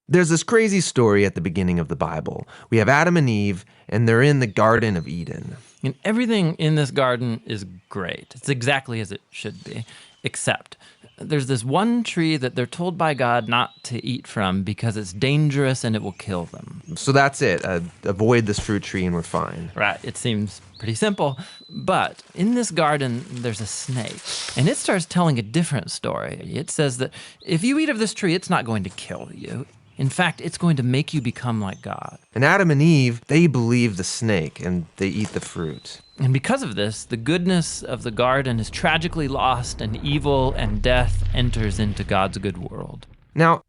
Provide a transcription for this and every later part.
There's this crazy story at the beginning of the Bible. We have Adam and Eve, and they're in the Garden of Eden. And everything in this garden is great. It's exactly as it should be, except there's this one tree that they're told by God not to eat from because it's dangerous and it will kill them. So that's it. Avoid this fruit tree and we're fine. Right, it seems pretty simple. But in this garden, there's a snake. And it starts telling a different story. It says that if you eat of this tree, it's not going to kill you. In fact, it's going to make you become like God. And Adam and Eve, they believe the snake and they eat the fruit. And because of this, the goodness of the garden is tragically lost and evil and death enters into God's good world. Now,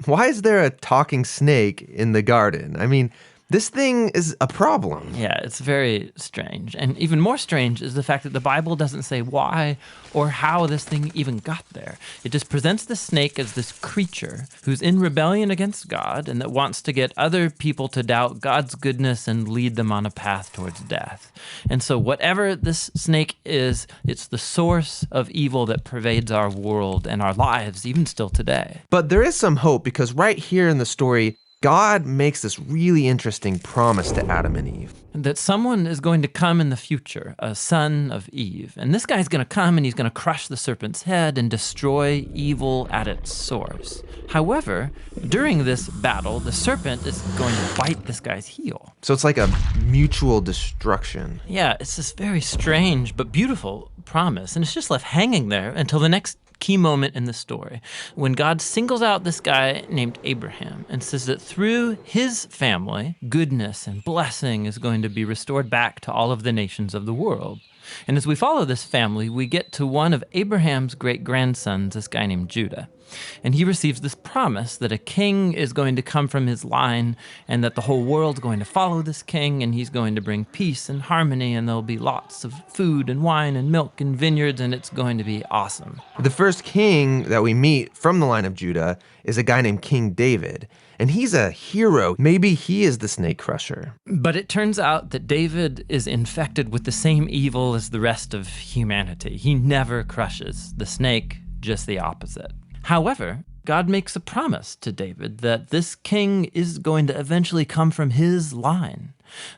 why is there a talking snake in the garden? I mean, this thing is a problem. Yeah, it's very strange. And even more strange is the fact that the Bible doesn't say why or how this thing even got there. It just presents the snake as this creature who's in rebellion against God and that wants to get other people to doubt God's goodness and lead them on a path towards death. And so whatever this snake is, it's the source of evil that pervades our world and our lives, even still today. But there is some hope because right here in the story, God makes this really interesting promise to Adam and Eve. That someone is going to come in the future, a son of Eve. And this guy's going to come and he's going to crush the serpent's head and destroy evil at its source. However, during this battle, the serpent is going to bite this guy's heel. So it's like a mutual destruction. Yeah, it's this very strange but beautiful promise. And it's just left hanging there until the next key moment in the story when God singles out this guy named Abraham and says that through his family, goodness and blessing is going to be restored back to all of the nations of the world. And as we follow this family, we get to one of Abraham's great-grandsons, this guy named Judah. And he receives this promise that a king is going to come from his line and that the whole world's going to follow this king and he's going to bring peace and harmony and there'll be lots of food and wine and milk and vineyards and it's going to be awesome. The first king that we meet from the line of Judah is a guy named King David. And he's a hero. Maybe he is the snake crusher. But it turns out that David is infected with the same evil as the rest of humanity. He never crushes the snake, just the opposite. However, God makes a promise to David that this king is going to eventually come from his line.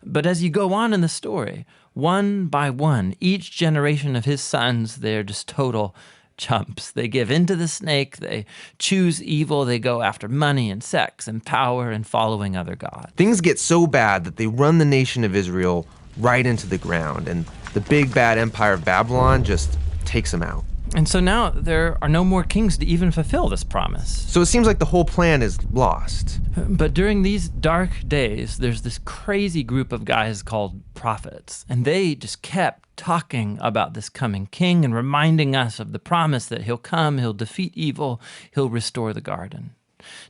But as you go on in the story, one by one, each generation of his sons, they're just total chumps. They give in to the snake, they choose evil, they go after money and sex and power and following other gods. Things get so bad that they run the nation of Israel right into the ground, and the big bad empire of Babylon just takes them out. And so now there are no more kings to even fulfill this promise. So it seems like the whole plan is lost. But during these dark days, there's this crazy group of guys called prophets, and they just kept talking about this coming king and reminding us of the promise that he'll come, he'll defeat evil, he'll restore the garden.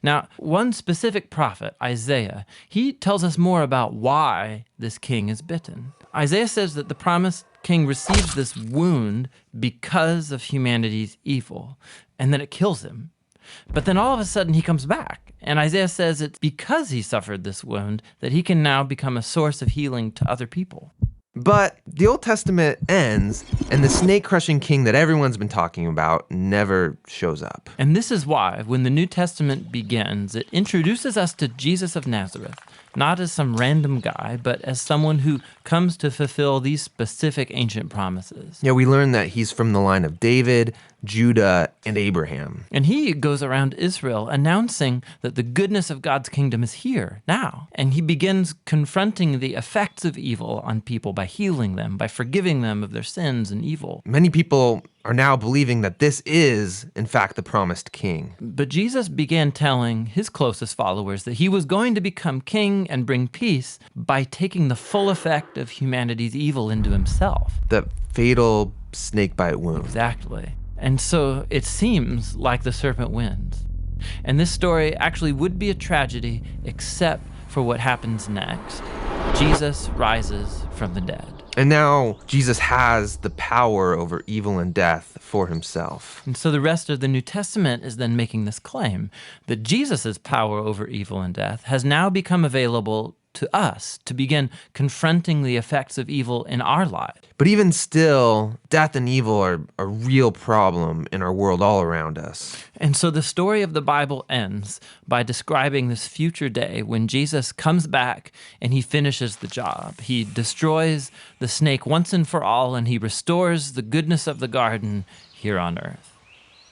Now, one specific prophet, Isaiah, he tells us more about why this king is bitten. Isaiah says that the promised king receives this wound because of humanity's evil, and then it kills him. But then all of a sudden he comes back, and Isaiah says it's because he suffered this wound that he can now become a source of healing to other people. But the Old Testament ends, and the snake-crushing king that everyone's been talking about never shows up. And this is why, when the New Testament begins, it introduces us to Jesus of Nazareth, not as some random guy, but as someone who comes to fulfill these specific ancient promises. Yeah, we learn that he's from the line of David, Judah, and Abraham. And he goes around Israel announcing that the goodness of God's kingdom is here, now. And he begins confronting the effects of evil on people by healing them, by forgiving them of their sins and evil. Many people are now believing that this is, in fact, the promised king. But Jesus began telling his closest followers that he was going to become king and bring peace by taking the full effect of humanity's evil into himself. The fatal snakebite wound. Exactly. And so it seems like the serpent wins. And this story actually would be a tragedy except for what happens next. Jesus rises from the dead. And now Jesus has the power over evil and death for himself. And so the rest of the New Testament is then making this claim that Jesus' power over evil and death has now become available to us to begin confronting the effects of evil in our lives. But even still, death and evil are a real problem in our world all around us. And so the story of the Bible ends by describing this future day when Jesus comes back and he finishes the job. He destroys the snake once and for all, and he restores the goodness of the garden here on earth.